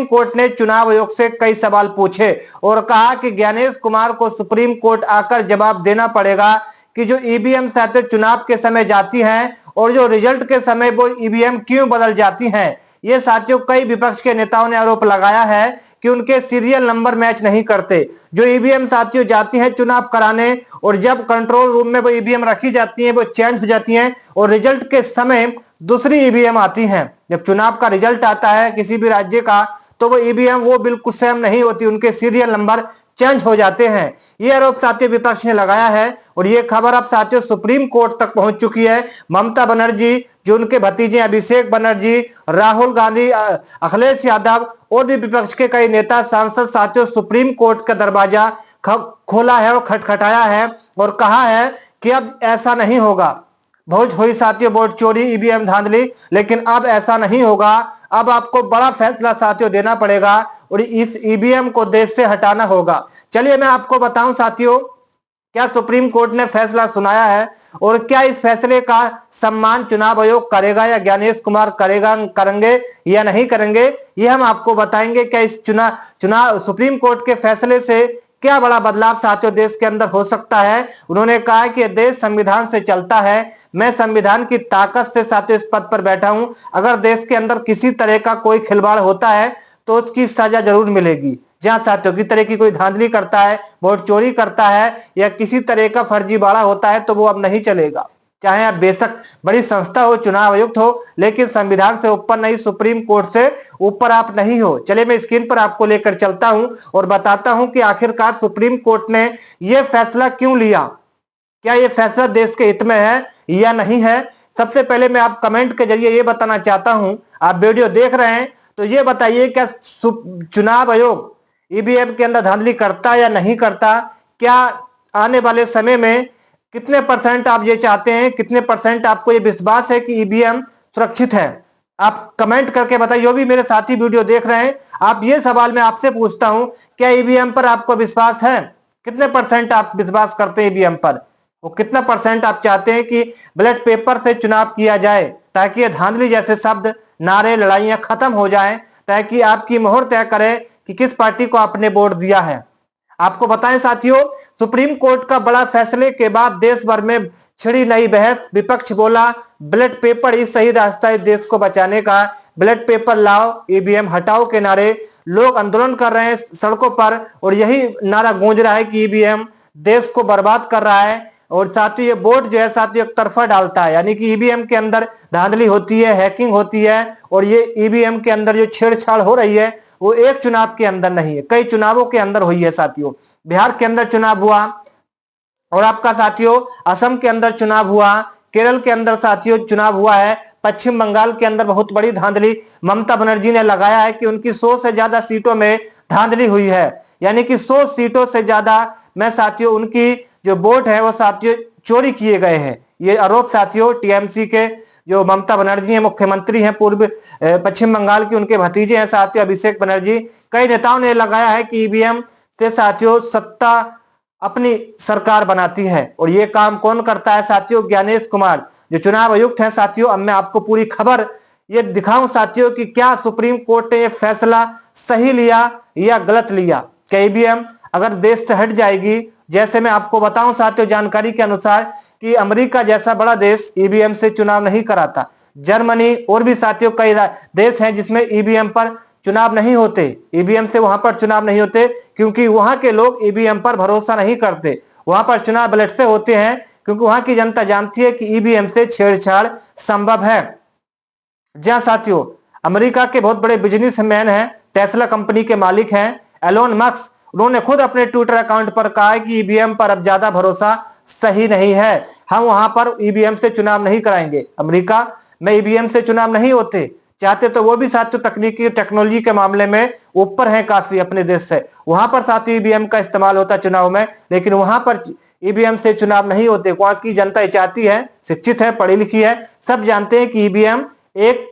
Supreme court ने चुनाव आयोग से कई सवाल पूछे और कहा कि ज्ञानेश कुमार को सुप्रीम कोर्ट आकर जवाब देना पड़ेगा कि जो ईवीएम साथियों चुनाव के समय जाती हैं और जो रिजल्ट के समय वो ईवीएम क्यों बदल जाती हैं। ये साथियों कई विपक्ष के नेताओं ने आरोप लगाया है कि उनके सीरियल नंबर मैच नहीं करते। जो ईवीएम साथियों जाती हैं चुनाव कराने और जब कंट्रोल रूम में वो ईवीएम रखी जाती हैं वो चेंज हो जाती हैं और रिजल्ट के समय दूसरी ईवीएम आती हैं। जब चुनाव का रिजल्ट आता है किसी भी राज्य का तो वो ईवीएम वो बिल्कुल सेम नहीं होती, उनके सीरियल नंबर चेंज हो जाते हैं। ये आरोप साथियों विपक्ष ने लगाया है और ये खबर अब साथियों सुप्रीम कोर्ट तक पहुंच चुकी है। ममता बनर्जी, जो उनके भतीजे अभिषेक बनर्जी, राहुल गांधी, अखिलेश यादव और भी विपक्ष के कई नेता सांसद साथियों सुप्रीम कोर्ट का दरवाजा खोला है और खटखटाया है और कहा है कि अब ऐसा नहीं होगा। बहुत हुई साथियों वोट चोरी, ईवीएम धांधली, लेकिन अब ऐसा नहीं होगा। अब आपको बड़ा फैसला साथियों देना पड़ेगा और इस ईवीएम को देश से हटाना होगा। चलिए मैं आपको बताऊं साथियों, क्या सुप्रीम कोर्ट ने फैसला सुनाया है और क्या इस फैसले का सम्मान चुनाव आयोग करेगा या ज्ञानेश कुमार करेंगे या नहीं करेंगे, ये हम आपको बताएंगे। क्या इस चुनाव साथियों कोर्ट के फैसले से क्या बड़ा बदलाव साथियों देश के अंदर हो सकता है। उन्होंने कहा कि देश संविधान से चलता है, मैं संविधान की ताकत से साथियों इस पद पर बैठा हूं। अगर देश के अंदर किसी तरह का कोई खिलवाड़ होता है तो उसकी सजा जरूर मिलेगी। जहां साथियों की तरह की कोई धांधली करता है, वोट चोरी करता है या किसी तरह का फर्जीवाड़ा होता है तो वो अब नहीं चलेगा। चाहे आप बेशक बड़ी संस्था हो, चुनाव आयुक्त हो, लेकिन संविधान से ऊपर नहीं, सुप्रीम कोर्ट से ऊपर आप नहीं हो। चलिए मैं स्क्रीन पर आपको लेकर चलता हूं और बताता हूं कि आखिरकार सुप्रीम कोर्ट ने यह फैसला क्यों लिया। क्या यह फैसला देश के हित में है या नहीं है। सबसे पहले मैं आप कमेंट के जरिए यह बताना चाहता हूं, आप वीडियो देख रहे हैं तो ये बताइए क्या चुनाव आयोग ईवीएम के अंदर धांधली करता या नहीं करता। क्या आने वाले समय में कितने परसेंट आप ये चाहते हैं, कितने परसेंट आपको ये विश्वास है कि ईवीएम सुरक्षित है। आप कमेंट करके बताइए। जो भी मेरे साथी वीडियो देख रहे हैं, आप ये सवाल मैं आपसे पूछता हूं, क्या ईवीएम पर आपको विश्वास है। कितने परसेंट आप विश्वास करते हैं ईवीएम पर, वो कितना परसेंट आप चाहते हैं कि बैलेट पेपर से चुनाव किया जाए ताकि ये धांधली जैसे शब्द, नारे, लड़ाइयां खत्म हो जाएं, ताकि आपकी मोहर तय करे कि किस पार्टी को आपने वोट दिया है। आपको बताएं साथियों, सुप्रीम कोर्ट का बड़ा फैसले के बाद देश भर में छिड़ी नई बहस। विपक्ष बोला बैलेट पेपर ही सही रास्ता है देश को बचाने का, बैलेट पेपर लाओ, ईवीएम हटाओ के नारे लोग आंदोलन कर रहे हैं सड़कों पर और यही नारा गूंज रहा है कि ईवीएम देश को बर्बाद कर रहा है। और साथियों ये वोट जो है साथियों एक तरफा डालता है, यानी कि ईवीएम के अंदर धांधली होती है, हैकिंग होती है और ये ईवीएम के अंदर जो छेड़छाड़ हो रही है वो एक चुनाव के अंदर नहीं है, कई चुनावों के अंदर हुई है साथियों। बिहार के अंदर चुनाव हुआ और आपका साथियों असम के अंदर चुनाव हुआ, केरल के अंदर साथियों चुनाव हुआ है, पश्चिम बंगाल के अंदर बहुत बड़ी धांधली ममता बनर्जी ने लगाया है कि उनकी 100 से ज्यादा सीटों में धांधली हुई है, यानी कि 100 सीटों से ज्यादा में साथियों उनकी जो वोट है वो साथियों चोरी किए गए हैं। ये आरोप साथियों टीएमसी के जो ममता बनर्जी हैं, मुख्यमंत्री हैं पूर्व पश्चिम बंगाल की, उनके भतीजे हैं साथियों अभिषेक बनर्जी, कई नेताओं ने लगाया है कि ईवीएम से साथियों सत्ता अपनी सरकार बनाती है। और ये काम कौन करता है साथियों, ज्ञानेश कुमार जो चुनाव आयुक्त हैं साथियों। अब मैं आपको पूरी खबर ये दिखाऊं साथियों कि क्या सुप्रीम कोर्ट ने फैसला सही लिया या गलत लिया। क्या ईवीएम अगर देश से हट जाएगी, जैसे मैं आपको बताऊं साथियों जानकारी के अनुसार कि अमेरिका जैसा बड़ा देश ईवीएम से चुनाव नहीं कराता, जर्मनी और भी साथियों कई देश हैं जिसमें ईवीएम पर चुनाव नहीं होते, ईवीएम से वहां पर चुनाव नहीं होते क्योंकि वहां के लोग ईवीएम पर भरोसा नहीं करते। वहां पर चुनाव बैलेट से होते हैं क्योंकि वहां की जनता जानती है कि ईवीएम से छेड़छाड़ संभव है। जहां साथियों अमेरिका के बहुत बड़े बिजनेसमैन हैं, टेस्ला कंपनी के मालिक हैं एलोन मस्क, उन्होंने खुद अपने ट्विटर अकाउंट पर कहा कि ईवीएम पर अब ज्यादा भरोसा सही नहीं है, हम वहां पर ईवीएम से चुनाव नहीं कराएंगे। अमेरिका में ईवीएम से चुनाव नहीं होते, चाहते तो वो भी साथियों तकनीकी टेक्नोलॉजी के मामले में ऊपर है काफी अपने देश से, वहां पर साथियों ईवीएम का इस्तेमाल होता है चुनाव में, लेकिन वहां पर ईवीएम से चुनाव नहीं होते। वहां की जनता चाहती है, शिक्षित है, पढ़ी लिखी है, सब जानते हैं कि ईवीएम एक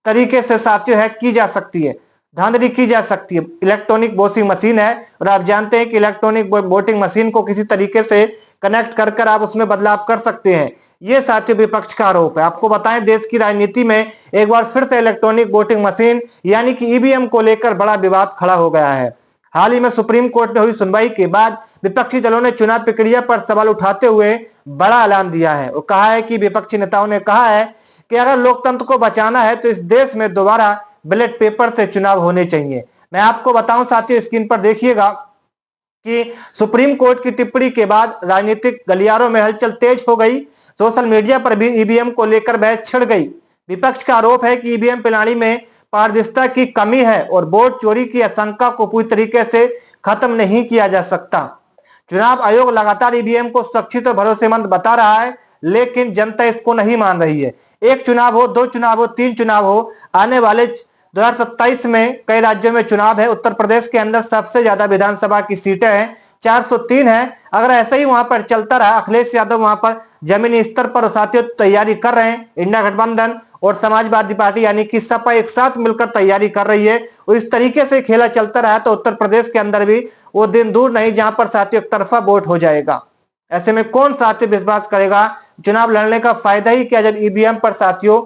तरीके से साथियों हैक की जा सकती है। धांधली की जा सकती है। इलेक्ट्रॉनिक वोटिंग मशीन है और आप जानते हैं कि इलेक्ट्रॉनिक वोटिंग मशीन को किसी तरीके से कनेक्ट कर कर आप उसमें बदलाव कर सकते हैं। ये साथियों विपक्ष का आरोप है। आपको बताएं, देश की राजनीति में एक बार फिर से इलेक्ट्रॉनिक वोटिंग मशीन यानी कि ईवीएम को लेकर बड़ा विवाद खड़ा हो गया है। हाल ही में सुप्रीम कोर्ट में हुई सुनवाई के बाद विपक्षी दलों ने चुनाव प्रक्रिया पर सवाल उठाते हुए बड़ा ऐलान दिया है और कहा है कि विपक्षी नेताओं ने कहा है कि अगर लोकतंत्र को बचाना है तो इस देश में दोबारा बैलेट पेपर से चुनाव होने चाहिए। मैं आपको बताऊं साथियों, स्क्रीन पर देखिएगा कि सुप्रीम कोर्ट की टिप्पणी के बाद राजनीतिक गलियारों में हलचल तेज हो गई। सोशल मीडिया पर भी ईवीएम को लेकर बहस छिड़ गई। विपक्ष का आरोप है कि ईवीएम प्रणाली में पारदर्शिता की कमी है और वोट चोरी की आशंका को पूरी तरीके से खत्म नहीं किया जा सकता। चुनाव आयोग लगातार ईवीएम को सुरक्षित और भरोसेमंद बता रहा है, लेकिन जनता इसको नहीं मान रही है। एक चुनाव हो, दो चुनाव हो, तीन चुनाव हो, आने वाले 2027 में कई राज्यों में चुनाव है। उत्तर प्रदेश के अंदर सबसे ज्यादा विधानसभा की सीटें हैं, 403 है। अगर ऐसे ही वहां पर चलता रहा, अखिलेश यादव वहां पर जमीनी स्तर पर साथियों तैयारी कर रहे हैं। इंडिया गठबंधन और समाजवादी पार्टी यानी कि सपा एक साथ मिलकर तैयारी कर रही है और इस तरीके से खेला चलता रहा तो उत्तर प्रदेश के अंदर भी वो दिन दूर नहीं जहां पर साथियों एक तरफा वोट हो जाएगा। ऐसे में कौन साथियों विश्वास करेगा? चुनाव लड़ने का फायदा ही क्या जब ईवीएम पर साथियों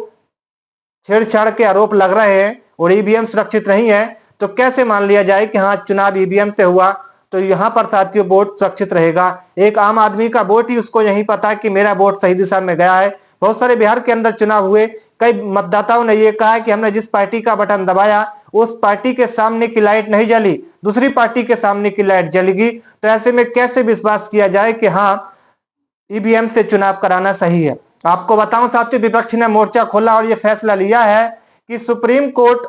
छेड़छाड़ के आरोप लग रहे हैं और ईवीएम सुरक्षित नहीं है, तो कैसे मान लिया जाए कि हाँ चुनाव ईवीएम से हुआ तो यहां पर साथियों वोट सुरक्षित रहेगा। एक आम आदमी का वोट ही उसको नहीं पता कि मेरा वोट सही दिशा में गया है। बहुत सारे बिहार के अंदर चुनाव हुए, कई मतदाताओं ने यह कहा कि हमने जिस पार्टी का बटन दबाया उस पार्टी के सामने की लाइट नहीं जली, दूसरी पार्टी के सामने की लाइट जलेगी। तो ऐसे में कैसे विश्वास किया जाए कि हाँ ईवीएम से चुनाव कराना सही है। आपको बताऊं साथियों, विपक्ष ने मोर्चा खोला और यह फैसला लिया है कि सुप्रीम कोर्ट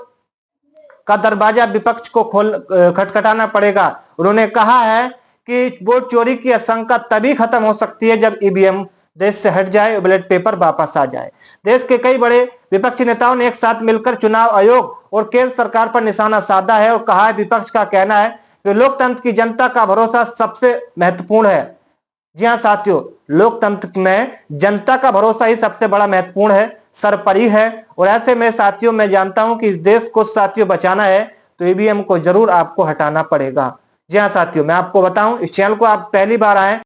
का दरवाजा विपक्ष को खटखटाना पड़ेगा। उन्होंने कहा है कि वोट चोरी की आशंका तभी खत्म हो सकती है जब ईवीएम देश से हट जाए और बैलेट पेपर वापस आ जाए। देश के कई बड़े विपक्षी नेताओं ने एक साथ मिलकर चुनाव आयोग और केंद्र सरकार पर निशाना साधा है और कहा है, विपक्ष का कहना है कि लोकतंत्र की जनता का भरोसा सबसे महत्वपूर्ण है। जी हाँ साथियों, लोकतंत्र में जनता का भरोसा ही सबसे बड़ा महत्वपूर्ण है, सर्वोपरि है। और ऐसे में साथियों मैं जानता हूं कि इस देश को साथियों बचाना है तो ईवीएम को जरूर आपको हटाना पड़ेगा। जी हाँ साथियों, मैं आपको बताऊं, इस चैनल को आप पहली बार आए